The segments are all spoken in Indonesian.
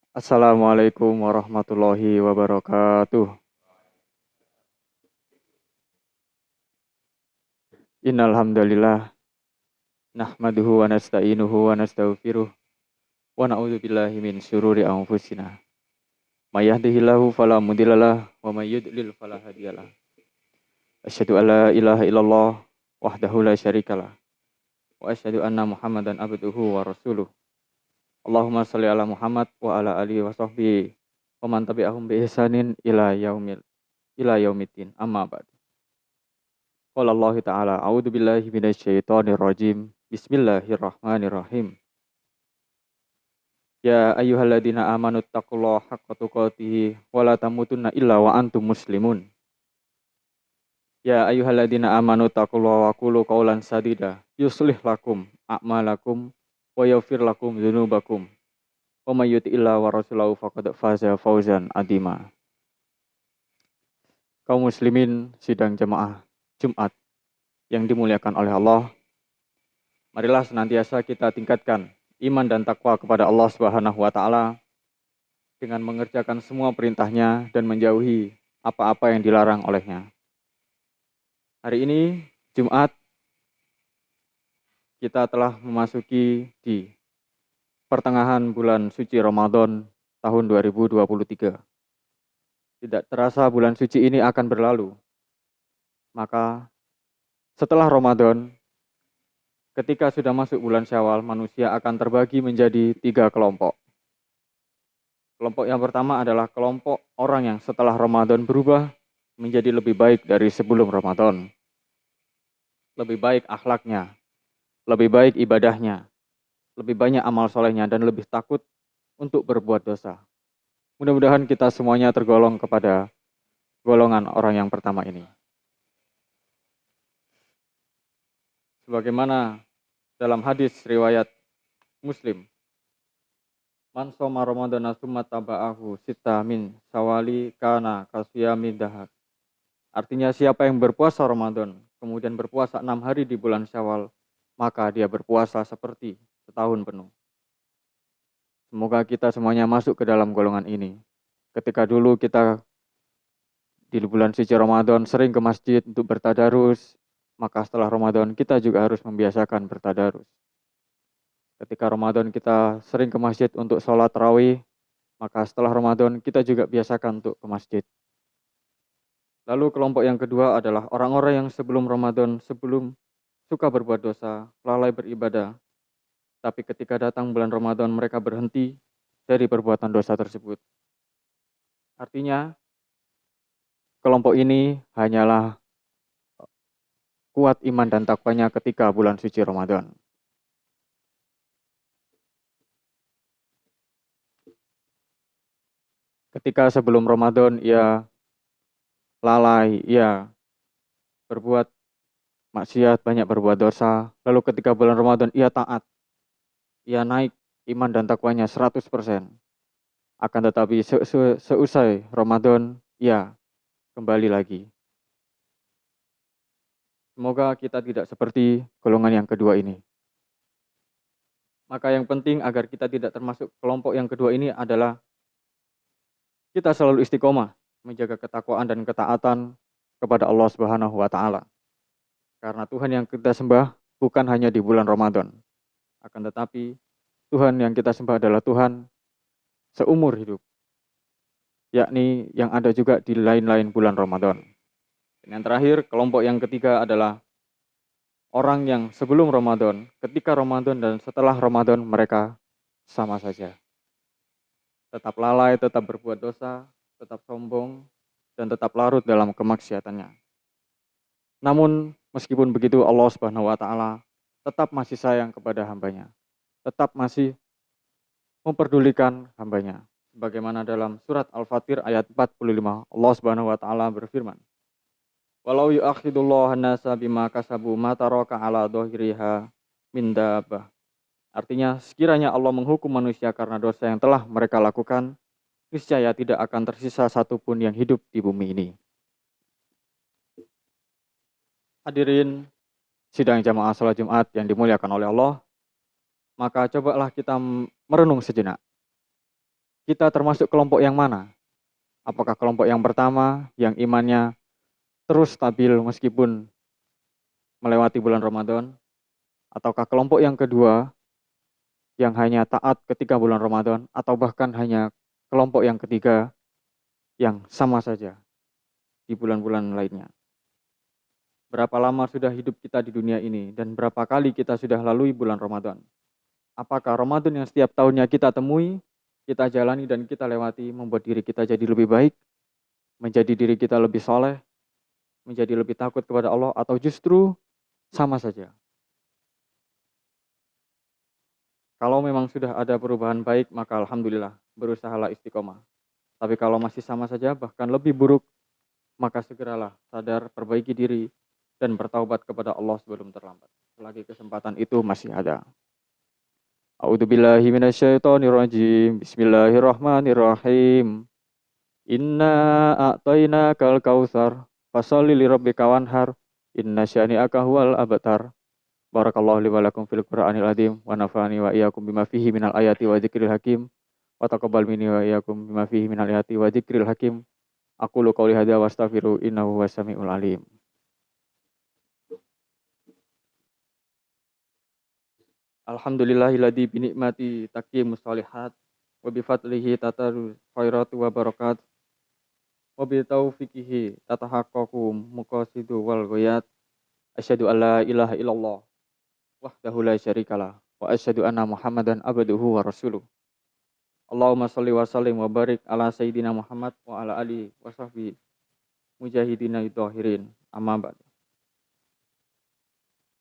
Assalamualaikum warahmatullahi wabarakatuh. Innal hamdalillah nahmaduhu wa nasta'inuhu wa nastaghfiruh wa na'udzu billahi min syururi anfusina. May yahdihillahu fala mudhillalah wa may yudlil fala hadiyalah. Asyhadu an la ilaha illallah wahdahu la syarikalah wa asyhadu anna Muhammadan abduhu wa rasuluh. Allahumma shalli ala Muhammad wa ala alihi wa sahbihi wa man tabi'ahum bi ihsanin ila yaumiddin. Amma ba'd. Qala Allah Ta'ala, a'udzu billahi minasyaitonir rajim. Bismillahirrahmanirrahim. Ya ayyuhalladzina amanu taqullaha haqqa tuqatih wa la tamutunna illa wa antum muslimun. Ya ayyuhalladzina amanu taqullaha wa qulu qawlan sadida yuslih lakum a'malakum wa yaghfir lakum dzunubakum. Wa may yuti'illah wa rasulahu faqad faza fawzan adzima. Kaum muslimin sidang jamaah Jumat yang dimuliakan oleh Allah, marilah senantiasa kita tingkatkan iman dan takwa kepada Allah Subhanahu wa taala dengan mengerjakan semua perintahnya dan menjauhi apa-apa yang dilarang olehnya. Hari ini Jumat, kita telah memasuki di pertengahan bulan suci Ramadan tahun 2023. Tidak terasa bulan suci ini akan berlalu. Maka setelah Ramadan, ketika sudah masuk bulan Syawal, manusia akan terbagi menjadi 3 kelompok. Kelompok yang pertama adalah kelompok orang yang setelah Ramadan berubah menjadi lebih baik dari sebelum Ramadan. Lebih baik akhlaknya, lebih baik ibadahnya, lebih banyak amal solehnya, dan lebih takut untuk berbuat dosa. Mudah-mudahan kita semuanya tergolong kepada golongan orang yang pertama ini. Sebagaimana dalam hadis riwayat Muslim, man shoma ramadhana tsumma taba'ahu sita min sawali kana kasiyami dahar. Artinya siapa yang berpuasa Ramadan kemudian berpuasa 6 hari di bulan Syawal, maka dia berpuasa seperti setahun penuh. Semoga kita semuanya masuk ke dalam golongan ini. Ketika dulu kita di bulan suci Ramadan sering ke masjid untuk bertadarus, maka setelah Ramadan kita juga harus membiasakan bertadarus. Ketika Ramadan kita sering ke masjid untuk sholat tarawih, maka setelah Ramadan kita juga biasakan untuk ke masjid. Lalu kelompok yang kedua adalah orang-orang yang sebelum Ramadan, sebelum suka berbuat dosa, lalai beribadah. Tapi ketika datang bulan Ramadan mereka berhenti dari perbuatan dosa tersebut. Artinya kelompok ini hanyalah kuat iman dan takwanya ketika bulan suci Ramadan. Ketika sebelum Ramadan ia lalai, ia berbuat maksiat, banyak berbuat dosa. Lalu ketika bulan Ramadan ia taat, ia naik iman dan takwanya 100%. Akan tetapi seusai Ramadan ia kembali lagi. Semoga kita tidak seperti golongan yang kedua ini. Maka yang penting agar kita tidak termasuk kelompok yang kedua ini adalah kita selalu istiqomah menjaga ketakwaan dan ketaatan kepada Allah Subhanahu wa taala. Karena Tuhan yang kita sembah bukan hanya di bulan Ramadan. Akan tetapi Tuhan yang kita sembah adalah Tuhan seumur hidup. Yakni yang ada juga di lain-lain bulan Ramadan. Dan yang terakhir, kelompok yang ketiga adalah orang yang sebelum Ramadan, ketika Ramadan dan setelah Ramadan mereka sama saja. Tetap lalai, tetap berbuat dosa, tetap sombong, dan tetap larut dalam kemaksiatannya. Namun meskipun begitu Allah Subhanahu wa taala tetap masih sayang kepada hambanya. Tetap masih memperdulikan hambanya. Sebagaimana dalam surat Al-Fatir ayat 45, Allah Subhanahu wa taala berfirman, "Walau yu'akhidullahu an-nasa bima kasabu ma taraka 'ala dhahriha min dabbah." Artinya, sekiranya Allah menghukum manusia karena dosa yang telah mereka lakukan, niscaya tidak akan tersisa satupun yang hidup di bumi ini. Hadirin sidang jamaah salat Jumat yang dimuliakan oleh Allah, maka cobalah kita merenung sejenak. kita termasuk kelompok yang mana? Apakah kelompok yang pertama yang imannya terus stabil meskipun melewati bulan Ramadan? Ataukah kelompok yang kedua yang hanya taat ketika bulan Ramadan? Atau bahkan hanya kelompok yang ketiga yang sama saja di bulan-bulan lainnya? Berapa lama sudah hidup kita di dunia ini dan berapa kali kita sudah lalui bulan Ramadan? Apakah Ramadan yang setiap tahunnya kita temui, kita jalani dan kita lewati membuat diri kita jadi lebih baik, menjadi diri kita lebih soleh, menjadi lebih takut kepada Allah, atau justru sama saja? Kalau memang sudah ada perubahan baik, maka alhamdulillah, berusahalah istiqomah. Tapi kalau masih sama saja, bahkan lebih buruk, maka segeralah sadar, perbaiki diri, dan bertaubat kepada Allah sebelum terlambat. Selagi kesempatan itu masih ada. A'udzubillahi minasyaitonirrajim. Bismillahirrahmanirrahim. Inna a'tainakal kautsar fasholli lirabbika wanhar. Inna syani'aka huwal abtar. Barakallahu li wa lakum fil Qur'anil azim wa nafa'ani wa iyyakum bima fihi minal ayati wa dzikril hakim. Wa taqabbal minni wa iyyakum bima fihi minal ayati wa dzikril hakim. Aqulu qouli hadza wa astaghfiru innahu huwas samiul alim. Alhamdulillahilladzi bi ni'mati taqimus shalihat wa bi fadlihi tataru khairatu wa barakat wa bi taufiqihi tatahaqqaqu maqasidu wal ghayat. Asyhadu an la ilaha illallah wahdahu la syarikalah wa asyhadu anna Muhammadan abduhu wa rasuluh. Allahumma shalli wa sallim wa barik ala sayyidina Muhammad wa ala alihi wa sahbihi mujahidina yudhahirin. Amma ba'd.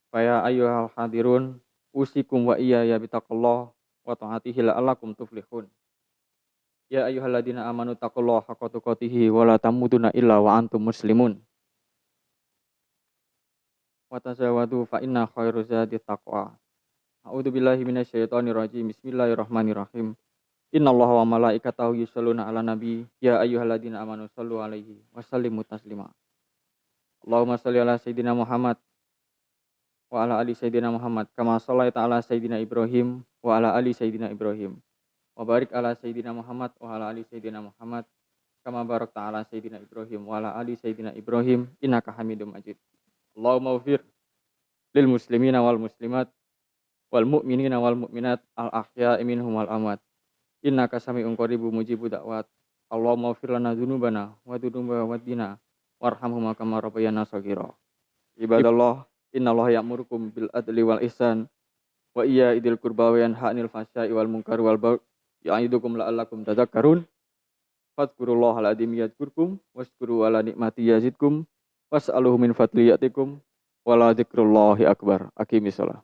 Fa ayyuhal hadirun usikum wa iyaya bitaqullah wa ta'atihi la'allakum tuflihun. Ya ayyuhalladzina amanu taqullaha haqqa tuqatih wa la tamutunna illa wa antum muslimun. Wa tazawwadu fa inna khairu zadi taqwa. A'udzu billahi minasyaitonir rajim. Bismillahirrahmanirrahim. Innallaha wa malaikatahu yusholluna 'alan nabi. Ya ayyuhalladzina amanu shallu 'alaihi wa sallimu taslima. Allahumma shalli ala sayyidina Muhammad wa ala ali sayyidina Muhammad kama shallaita ala sayyidina Ibrahim wa ala ali sayyidina Ibrahim wa barik ala sayyidina Muhammad wa ala ali sayyidina Muhammad kama barakta ala sayyidina Ibrahim wa ala ali sayyidina Ibrahim innaka Hamidum Majid. Allahumma ighfir lil muslimina wal muslimat wal mu'minina wal mu'minat al ahya'i minhum wal amwat innaka sami'un qaribun mujibud da'wat. Allahumma ighfir lana dzunubana wa dzunuba waddina warhamhum kama rabbayana shaghira. Ibadallah, innallaha ya'murukum bil adli wal ihsan wa iyya'idil qurba wa yanha 'anil fahsya'i wal munkari wal baghi ya'idukum la'allakum tadhakkarun. Fadhkurullahal adzim yadhkurkum washkuru ala ni'mati yazidkum was'aluhu min fadli ya'tikum wa la dzikrullahi akbar. Aqimissalah.